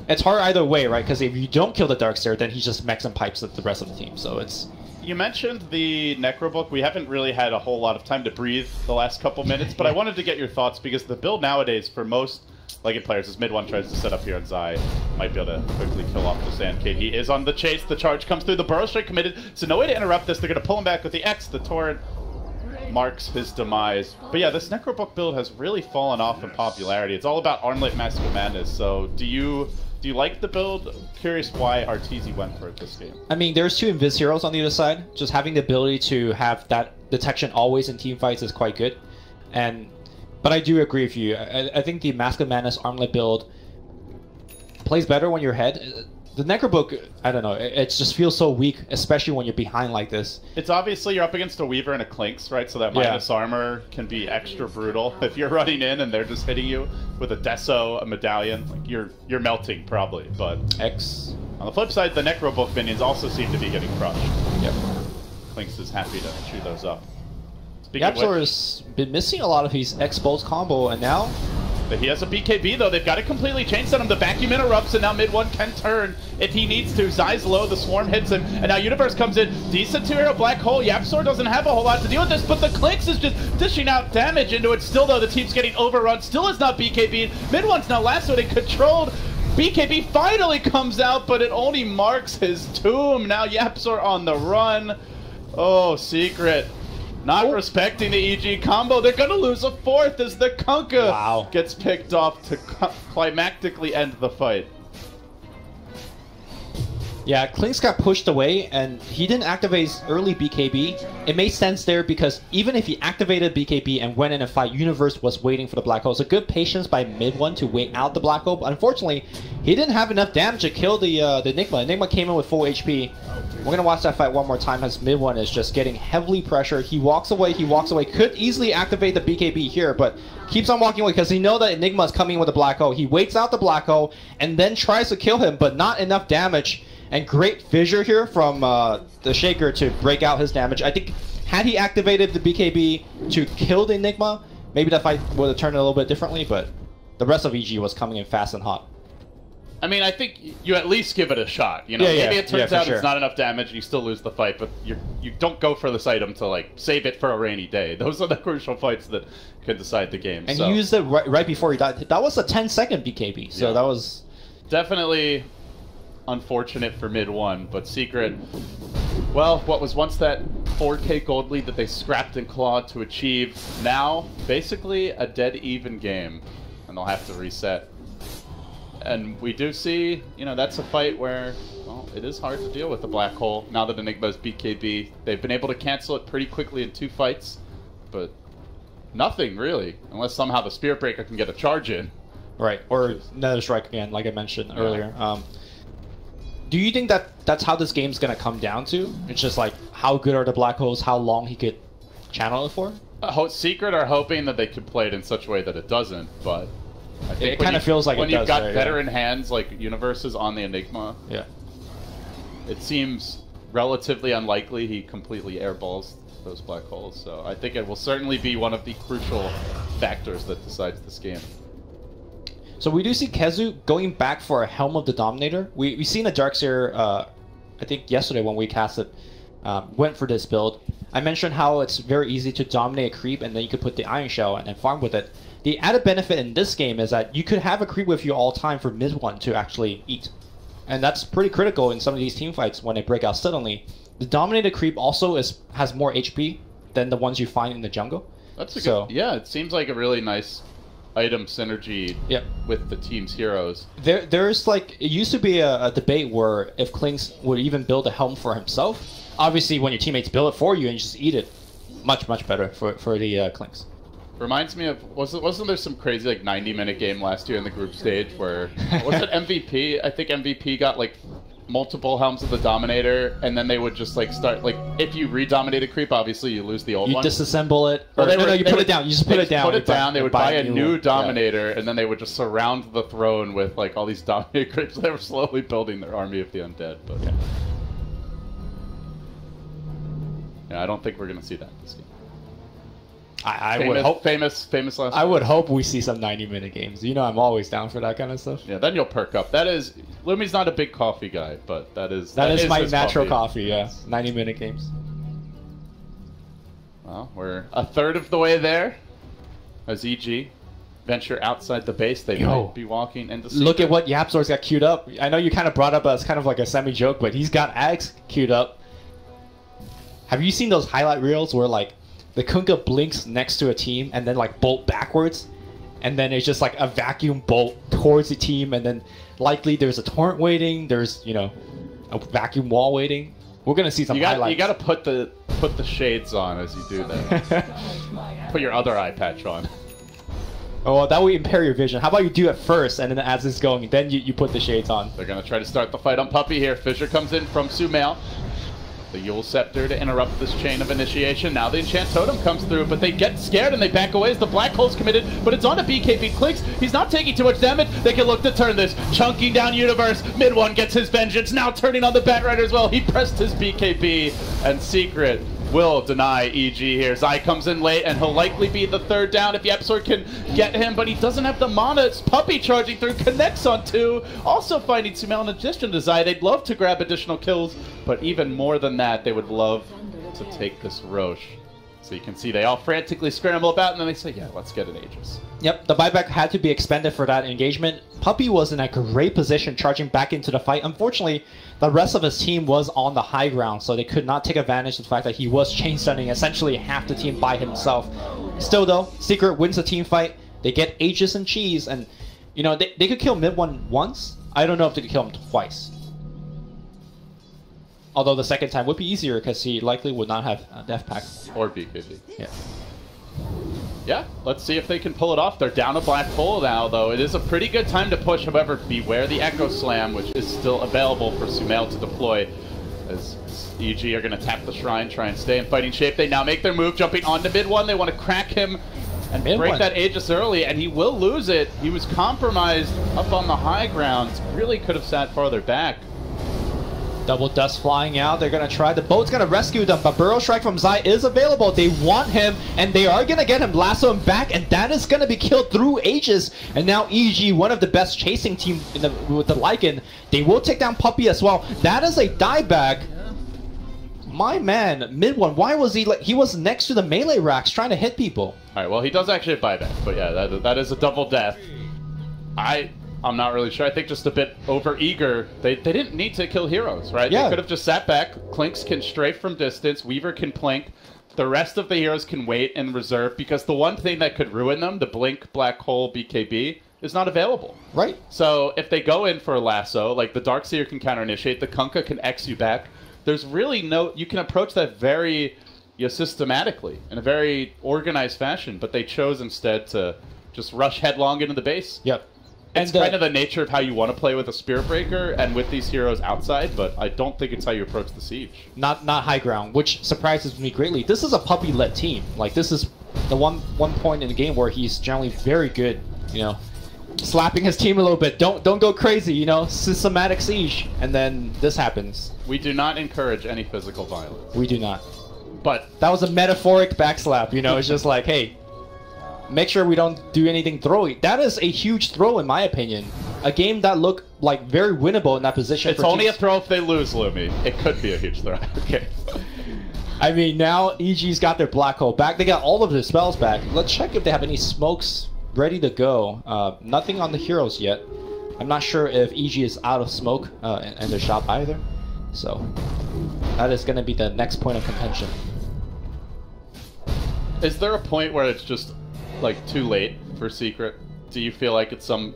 it's hard either way, right? Because if you don't kill the Darkseer, then he just mechs and pipes the rest of the team. So it's. You mentioned the Necrobook. We haven't really had a whole lot of time to breathe the last couple minutes, but I wanted to get your thoughts because the build nowadays for most Legged players, as mid one tries to set up here on Zai, might be able to quickly kill off the Sand King. He is on the chase. The charge comes through. The Burrow Strike committed, so no way to interrupt this. They're going to pull him back with the X. The Torrent marks his demise. But yeah, this Necrobook build has really fallen off in popularity. It's all about Armlet Mask of Madness. So do you like the build? Curious why Arteezy went for it this game. I mean, there's two Invis heroes on the other side. Just having the ability to have that detection always in team fights is quite good. But I do agree with you. I think the Mask of Madness Armlet build plays better when you're ahead. The Necrobook, I don't know, it just feels so weak, especially when you're behind like this. It's obviously you're up against a Weaver and a Clinks, right? So that minus armor can be extra brutal. If you're running in and they're just hitting you with a Deso, a Medallion, like you're melting probably. But X. On the flip side, the Necrobook minions also seem to be getting crushed. Yep. Clinks is happy to chew those up. YapzOr has been missing a lot of his Expose combo, and now... But he has a BKB, though. They've got to completely change on him. The vacuum interrupts, and now mid one can turn if he needs to. Zai's low, the swarm hits him, and now Universe comes in. Decent to hero black hole. YapzOr doesn't have a whole lot to deal with this, but the Clinks is just dishing out damage into it. Still, though, the team's getting overrun. Still is not BKB. Mid one's now lassoed and controlled. BKB finally comes out, but it only marks his tomb. Now YapzOr on the run. Oh, Secret. Not respecting the EG combo. They're going to lose a fourth as the Kunkka gets picked off to climactically end the fight. Yeah, Clinks got pushed away, and he didn't activate his early BKB. It made sense there because even if he activated BKB and went in a fight, Universe was waiting for the black hole. It's a good patience by mid one to wait out the black hole. But unfortunately, he didn't have enough damage to kill the Enigma. Enigma came in with full HP. We're going to watch that fight one more time as mid one is just getting heavily pressured. He walks away, Could easily activate the BKB here, but keeps on walking away because he knows that Enigma is coming with the black hole. He waits out the black hole and then tries to kill him, but not enough damage. And great Fissure here from the Shaker to break out his damage. I think had he activated the BKB to kill the Enigma, maybe that fight would have turned a little bit differently, but the rest of EG was coming in fast and hot. I mean, I think you at least give it a shot. You know, maybe it turns out it's not enough damage and you still lose the fight, but you don't go for this item to like save it for a rainy day. Those are the crucial fights that could decide the game. And he used it right before he died. That was a 10-second BKB, so that was definitely unfortunate for mid one. But Secret, well, what was once that 4K gold lead that they scrapped and clawed to achieve, now basically a dead even game, and they'll have to reset. And we do see, you know, that's a fight where, well, it is hard to deal with the black hole. Now that Enigma's BKB, they've been able to cancel it pretty quickly in 2 fights, but nothing really, unless somehow the Spirit Breaker can get a charge in. Right, or Nether Strike again, like I mentioned earlier. Do you think that that's how this game's going to come down to? It's just like, how good are the black holes, how long he could channel it for? Secret are hoping that they could play it in such a way that it doesn't, but... I think it kind of feels like when it you've does, got veteran hands like Universes on the Enigma, it seems relatively unlikely he completely airballs those black holes. So I think it will certainly be one of the crucial factors that decides this game. So we do see Kezu going back for a Helm of the Dominator. We've seen a Darkseer, I think yesterday when we casted, went for this build. I mentioned how it's very easy to dominate a creep and then you could put the Iron Shell and farm with it. The added benefit in this game is that you could have a creep with you all time for mid one to actually eat. And that's pretty critical in some of these team fights when they break out suddenly. The dominated creep also has more HP than the ones you find in the jungle. That's a good, yeah, it seems like a really nice item synergy with the team's heroes. There's like, it used to be a debate where if Clinks would even build a helm for himself. Obviously when your teammates build it for you and you just eat it, much better for the Clinks. Reminds me of, wasn't there some crazy like 90-minute game last year in the group stage where, was it MVP? I think MVP got like multiple helms of the Dominator, and then they would just like start, like if you re-dominate a creep, obviously you lose the old one. You disassemble it, or no, you put it down, you just put it down. Put it down, they would buy a new Dominator, and then they would just surround the throne with like all these Dominator creeps. They were slowly building their army of the undead, but yeah, I don't think we're going to see that this game. I would hope famous last. I would hope we see some 90-minute games. You know, I'm always down for that kind of stuff. Yeah, then you'll perk up. That is, Lumi's not a big coffee guy, but that is my natural coffee. Yeah, 90-minute games. Well, we're a third of the way there. As EG venture outside the base, they might be walking into. Look at what YapzOr's got queued up. I know you kind of brought up as kind of like a semi-joke, but he's got Ags queued up. Have you seen those highlight reels where like the Kunkka blinks next to a team and then like bolt backwards, and then it's just like a vacuum bolt towards the team, and then likely there's a torrent waiting, there's, you know, a vacuum wall waiting. We're gonna see some highlights. You gotta put the shades on as you do that. Put your other eye patch on. Oh, well, that will impair your vision. How about you do it first, and then as it's going, then you put the shades on. They're gonna try to start the fight on Puppy here. Fissure comes in from Sumail. The Euls Scepter to interrupt this chain of initiation. Now the Enchant totem comes through, but they get scared and they back away as the black hole's committed, but it's on a BKB. Clinks, he's not taking too much damage. They can look to turn this. Chunking down Universe. Mid one gets his vengeance, now turning on the Bat Rider as well. He pressed his BKB, and Secret will deny EG here. Zai comes in late, and he'll likely be the third down if Yepsor can get him, but he doesn't have the mana. It's Puppey charging through, connects on 2, also finding Sumail in addition to Zai. They'd love to grab additional kills, but even more than that, they would love to take this Roche. So you can see they all frantically scramble about, and then they say, yeah, let's get an Aegis. Yep, the buyback had to be expended for that engagement. Puppey was in a great position charging back into the fight. Unfortunately, the rest of his team was on the high ground, so they could not take advantage of the fact that he was chain stunning essentially half the team by himself. Still though, Secret wins the team fight. They get Aegis and Cheese, and you know, they could kill mid one once. I don't know if they could kill him twice. Although the second time would be easier because he likely would not have Death Pack. Or BKB. Yeah. Yeah, let's see if they can pull it off. They're down a Black Hole now, though. It is a pretty good time to push. However, beware the Echo Slam, which is still available for Sumail to deploy. As EG are going to tap the Shrine, try and stay in fighting shape. They now make their move, jumping onto mid one. They want to crack him and break that Aegis early, and he will lose it. He was compromised up on the high ground. Really could have sat farther back. Double dust flying out. They're going to try. The boat's going to rescue them, but Burrow Strike from Zai is available. They want him, and they are going to get him, lasso him back, and that is going to be killed through Aegis. And now EG, one of the best chasing team with the Lycan, they will take down Puppey as well. That is a dieback. My man, mid one, why was he like, he was next to the melee racks trying to hit people. All right, well, he does actually have buyback, but yeah, that is a double death. I'm not really sure. I think just a bit over-eager. They didn't need to kill heroes, right? Yeah. They could have just sat back. Clinks can strafe from distance. Weaver can plink. The rest of the heroes can wait and reserve, because the one thing that could ruin them, the Blink, Black Hole, BKB, is not available. Right. So if they go in for a lasso, like the Darkseer can counter-initiate, the Kunkka can X you back. There's really no... You can approach that very systematically, in a very organized fashion, but they chose instead to just rush headlong into the base. Yep. It's kind of the nature of how you want to play with a Spirit Breaker and with these heroes outside, but I don't think it's how you approach the siege. Not high ground, which surprises me greatly. This is a Puppey-led team. Like, this is the one point in the game where he's generally very good, you know, slapping his team a little bit. Don't go crazy, you know, systematic siege, and then this happens. We do not encourage any physical violence. We do not. But that was a metaphoric backslap, you know. It's just like, hey, make sure we don't do anything throwy. That is a huge throw, in my opinion. A game that looked like very winnable in that position. It's only a throw if they lose, Lumi. It could be a huge throw. Okay. I mean, now EG's got their Black Hole back. They got all of their spells back. Let's check if they have any smokes ready to go. Nothing on the heroes yet. I'm not sure if EG is out of smoke in their shop either. So that is going to be the next point of contention. Is there a point where it's just like too late for Secret? Do you feel like at some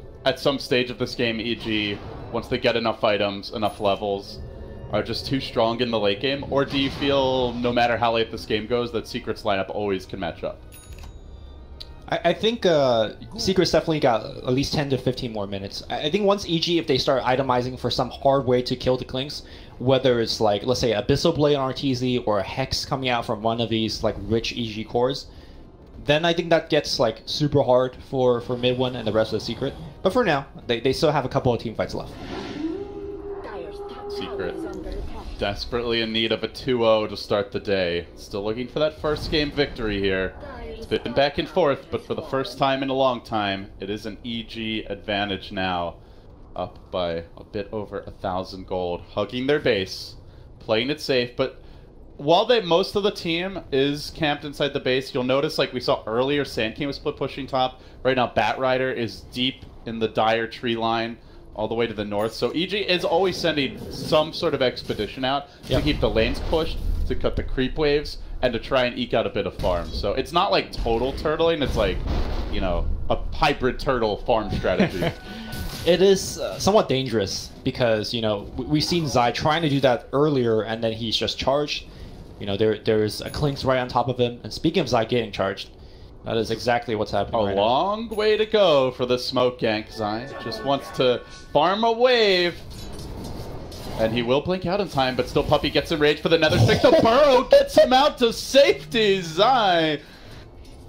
stage of this game, EG, once they get enough items, enough levels, are just too strong in the late game? Or do you feel, no matter how late this game goes, that Secret's lineup always can match up? I think Secret's definitely got at least 10 to 15 more minutes. I think once EG, if they start itemizing for some hard way to kill the Clinks, whether it's like, let's say, Abyssal Blade on RTZ or a Hex coming out from one of these like rich EG cores, then I think that gets like super hard for mid one and the rest of the Secret. But for now, they still have a couple of team fights left. Secret desperately in need of a 2-0 to start the day. Still looking for that first game victory here. It's been back and forth, but for the first time in a long time, it is an EG advantage now. Up by a bit over 1,000 gold, hugging their base, playing it safe, but while most of the team is camped inside the base, you'll notice, like we saw earlier, Sand King was split pushing top. Right now, Bat Rider is deep in the dire tree line, all the way to the north. So EG is always sending some sort of expedition out to keep the lanes pushed, to cut the creep waves, and to try and eke out a bit of farm. So it's not like total turtling, it's like, you know, a hybrid turtle farm strategy. It is somewhat dangerous because, you know, we've seen Zai trying to do that earlier and then he's just charged. You know, there's a Clinks right on top of him. And speaking of Zai getting charged, that is exactly what's happening right now. A long way to go for the smoke gank. Zai just wants to farm a wave. And he will blink out in time, but still Puppey gets enraged for the Nether Stick. The Burrow gets him out to safety. Zai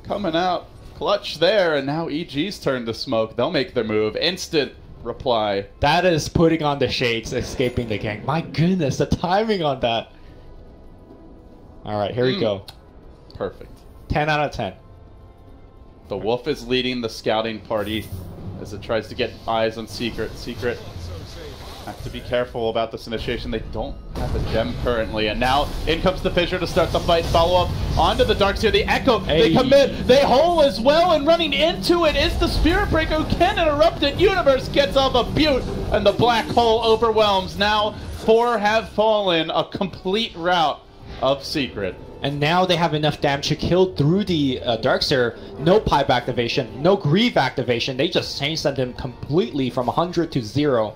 coming out clutch there, and now EG's turn to smoke. They'll make their move. Instant reply. That is putting on the shades, escaping the gank. My goodness, the timing on that. All right, here we go. Perfect. 10 out of 10. The Wolf is leading the scouting party as it tries to get eyes on Secret. Secret have to be careful about this initiation. They don't have a gem currently. And now in comes the Fissure to start the fight. Follow up onto the Darkseer. The Echo. Hey. They commit. They hole as well. And running into it is the Spirit Breaker. Who can interrupt it. Universe gets off a Butte. And the Black Hole overwhelms. Now 4 have fallen. A complete rout of Secret. And now they have enough damage to kill through the Darkseer. No pipe activation, no Grieve activation. They just changed them completely from 100 to 0.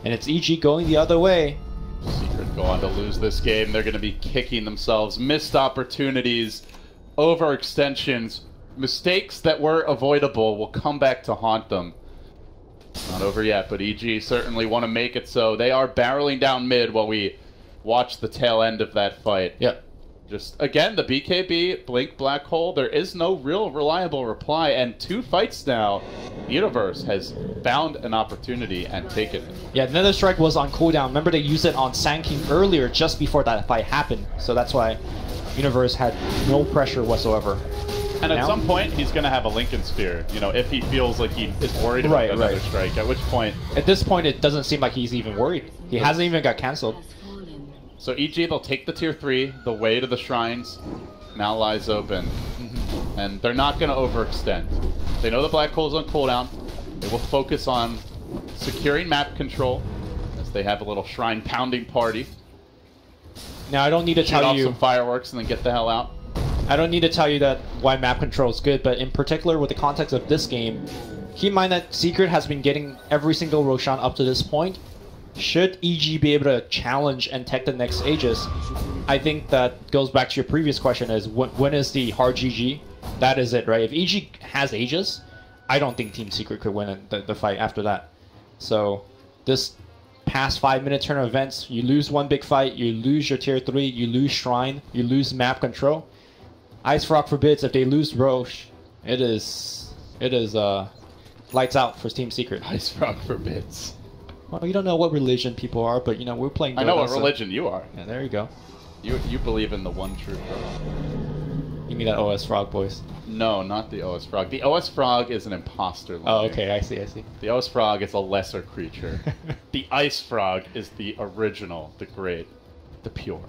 And it's EG going the other way. Secret go on to lose this game. They're going to be kicking themselves. Missed opportunities, overextensions, mistakes that were avoidable will come back to haunt them. Not over yet, but EG certainly want to make it so. They are barreling down mid while we watch the tail end of that fight. Yep. Just, again, the BKB, Blink, Black Hole, there is no real reliable reply, and 2 fights now, Universe has found an opportunity and taken it. Yeah, Nether Strike was on cooldown. Remember they used it on Sand King earlier, just before that fight happened. So that's why Universe had no pressure whatsoever. And at some point, he's going to have a Lincoln Sphere, you know, if he feels like he is worried about another strike, at which point... At this point, it doesn't seem like he's even worried. He hasn't even got cancelled. So EG, they'll take the tier 3, the way to the shrines now lies open. And they're not going to overextend. They know the Black Hole's on cooldown. They will focus on securing map control as they have a little shrine pounding party. Now, I don't need to tell you... some fireworks and then get the hell out. I don't need to tell you that why map control is good, but in particular with the context of this game, keep in mind that Secret has been getting every single Roshan up to this point. Should EG be able to challenge and tech the next Aegis, I think that goes back to your previous question is when is the hard GG? That is it, right? If EG has Aegis, I don't think Team Secret could win the fight after that. So this past 5-minute turn of events, you lose one big fight, you lose your tier 3, you lose Shrine, you lose map control. Ice Frog forbids if they lose Roche, it is lights out for Team Secret. Ice Frog forbids. Well, you don't know what religion people are, but you know we're playing Dota, I know what religion you are. Yeah, there you go. You believe in the one true God. You mean that OS Frog voice? No, not the OS Frog. The OS Frog is an imposter. Oh, okay, I see. The OS Frog is a lesser creature. The Ice Frog is the original, the great, the pure.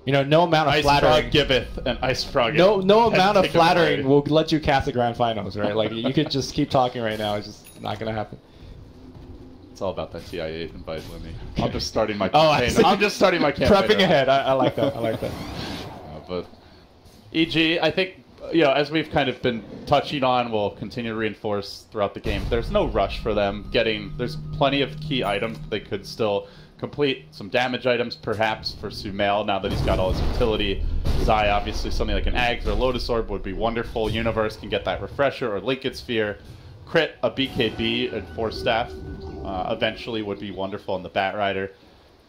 You know, no amount of flattering. Ice Frog giveth, and Ice Frog no amount of flattering will let you cast the grand finals, right? Like you could just keep talking right now. It's just not gonna happen. It's all about that TI7 invite, Lemmy. I'm just starting my campaign. I'm just starting my campaign. Prepping ahead. I like that. I like that. But EG, I think, you know, as we've kind of been touching on, we'll continue to reinforce throughout the game. There's no rush for them there's plenty of key items they could still complete. Some damage items, perhaps, for SumaiL, now that he's got all his utility. Zai, obviously, something like an Ags or Lotus Orb would be wonderful. Universe can get that Refresher or Lincoln Sphere. Crit, a BKB, and 4 staff. Eventually would be wonderful in the Bat Rider.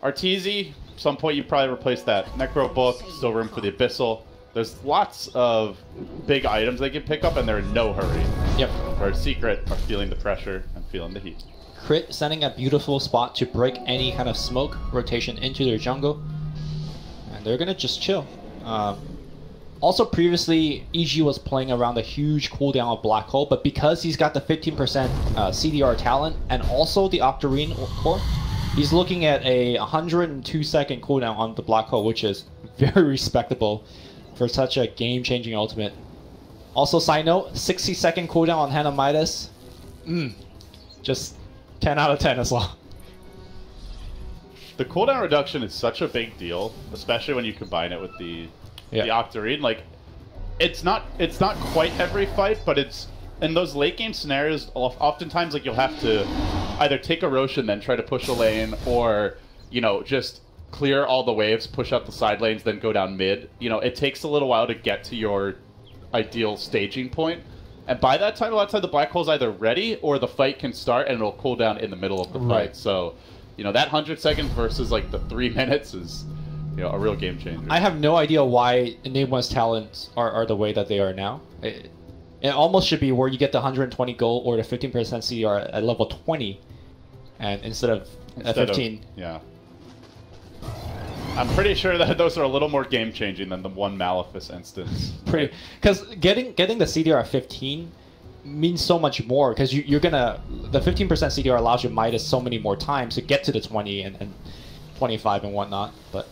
Arteezy, at some point you probably replace that Necro Book, still room for the Abyssal. There's lots of big items they can pick up and they're in no hurry. Yep. Where Secret are feeling the pressure and feeling the heat. Crit sending a beautiful spot to break any kind of smoke rotation into their jungle. And they're gonna just chill. Also, previously, EG was playing around a huge cooldown of Black Hole, but because he's got the 15% CDR talent and also the Octarine core, he's looking at a 102-second cooldown on the Black Hole, which is very respectable for such a game-changing ultimate. Also, side note, 60-second cooldown on Hannah Midas. Just 10 out of 10 as well. The cooldown reduction is such a big deal, especially when you combine it with the Octarine. Like, it's not quite every fight, but it's in those late game scenarios. Oftentimes, like, you'll have to either take a Roche and then try to push a lane, or you know, just clear all the waves, push out the side lanes, then go down mid. You know, it takes a little while to get to your ideal staging point, and by that time, a lot of times the Black Hole's either ready or the fight can start, and it'll cool down in the middle of the fight. So, you know, that 100 seconds versus like the 3 minutes is, you know, a real game changer. I have no idea why Enigma's talents are the way that they are now. It almost should be where you get the 120 gold or the 15% CR at level 20, and instead of 15. Yeah. I'm pretty sure that those are a little more game-changing than the one Malefice instance. Pretty, because getting the CDR at 15 means so much more, because you're gonna, the 15% CDR allows you Midas so many more times to get to the 20 and 25 and whatnot. But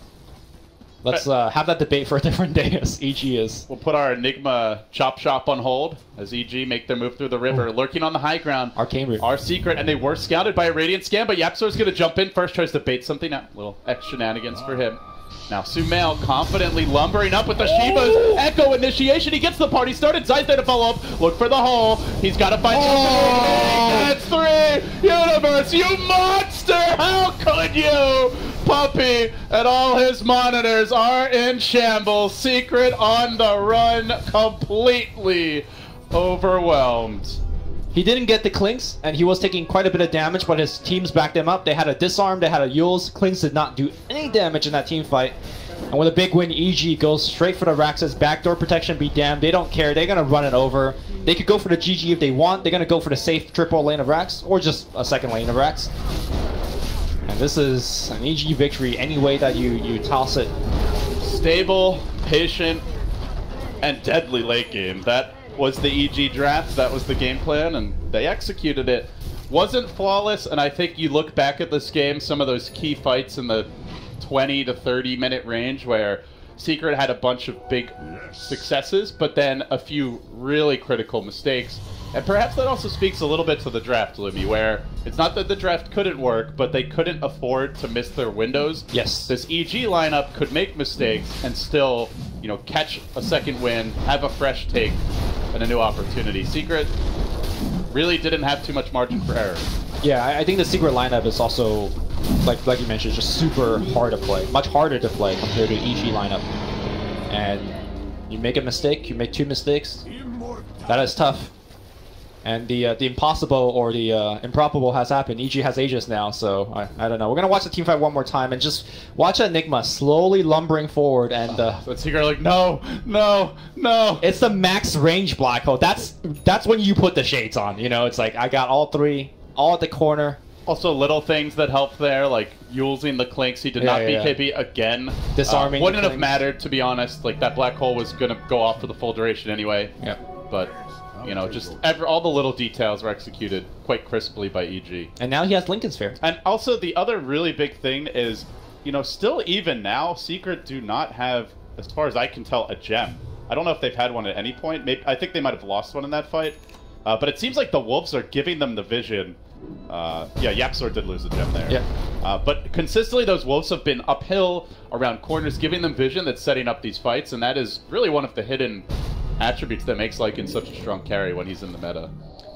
let's have that debate for a different day, as EG is. We'll put our Enigma chop shop on hold as EG make their move through the river, lurking on the high ground. Arcane Root. Our secret, and they were scouted by a Radiant Scan, but YapzOr's going to jump in first, tries to bait something out. Little X shenanigans for him. Now SumaiL confidently lumbering up with the Shivas. Echo initiation. He gets the party started. Zai's there to follow up. Look for the hole. He's got to find That's 3. Universe, you monster! How could you? Puppy and all his monitors are in shambles. Secret on the run, completely overwhelmed. He didn't get the Clinks, and he was taking quite a bit of damage, but his teams backed him up. They had a Disarm, they had a Euls. Clinks did not do any damage in that team fight. And with a big win, EG goes straight for the Rax's backdoor protection, be damned. They don't care, they're gonna run it over. They could go for the GG if they want. They're gonna go for the safe triple lane of Rax, or just a second lane of Rax. And this is an EG victory any way that you toss it. Stable, patient, and deadly late game. That was the EG draft, that was the game plan, and they executed it. Wasn't flawless, and I think you look back at this game, some of those key fights in the 20 to 30 minute range where Secret had a bunch of big successes, but then a few really critical mistakes. And perhaps that also speaks a little bit to the draft, Lumi, where it's not that the draft couldn't work, but they couldn't afford to miss their windows. Yes. This EG lineup could make mistakes and still, you know, catch a second win, have a fresh take, and a new opportunity. Secret really didn't have too much margin for error. Yeah, I think the Secret lineup is also, like you mentioned, just super hard to play. Much harder to play compared to EG lineup. And you make a mistake, you make 2 mistakes, that is tough. And the impossible or the improbable has happened. EG has Aegis now, so I don't know. We're going to watch the team fight one more time and just watch Enigma slowly lumbering forward. And but Secret like, no, no, no. It's the max range black hole. That's when you put the shades on. You know, it's like, I got all 3, all at the corner. Also, little things that helped there, like Euls the Clinks. He did not BKB again. Disarming wouldn't have mattered, to be honest. Like, that black hole was going to go off for the full duration anyway. Yeah. But, you know, just all the little details were executed quite crisply by EG. And now he has Lincoln Sphere. And also, the other really big thing is, you know, still even now, Secret do not have, as far as I can tell, a gem. I don't know if they've had one at any point. Maybe, I think they might have lost one in that fight. But it seems like the Wolves are giving them the vision. Yeah, YapzOr did lose a gem there. Yeah. But consistently, those Wolves have been uphill around corners, giving them vision that's setting up these fights, and that is really one of the hidden attributes that makes Lycan such a strong carry when he's in the meta.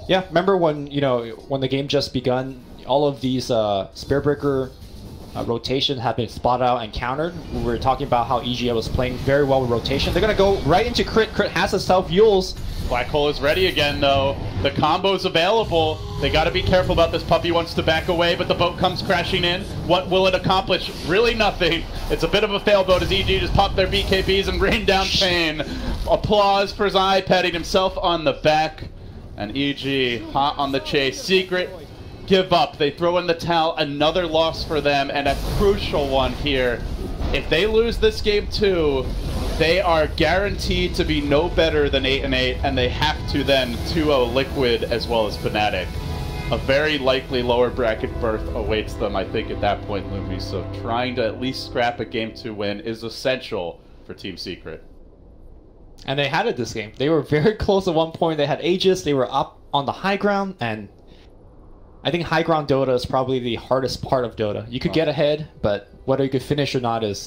Yeah, remember when, you know, when the game just begun, all of these Spearbreaker rotation have been spotted out and countered. We were talking about how EG was playing very well with rotation. They're going to go right into Crit. Crit has himself Euls. Black Hole is ready again, though. The combo's available. They got to be careful about this. Puppy wants to back away, but the boat comes crashing in. What will it accomplish? Really nothing. It's a bit of a fail boat as EG just popped their BKBs and rained down pain. Applause for Zai patting himself on the back. And EG hot on the chase. Secret give up. They throw in the towel. Another loss for them, and a crucial one here. If they lose this game too, they are guaranteed to be no better than 8-8, and they have to then 2-0 Liquid as well as Fnatic. A very likely lower bracket berth awaits them, I think, at that point, Lumi. So trying to at least scrap a Game 2 win is essential for Team Secret. And they had it this game. They were very close at one point. They had Aegis. They were up on the high ground, and I think high ground Dota is probably the hardest part of Dota. You could get ahead, but whether you could finish or not is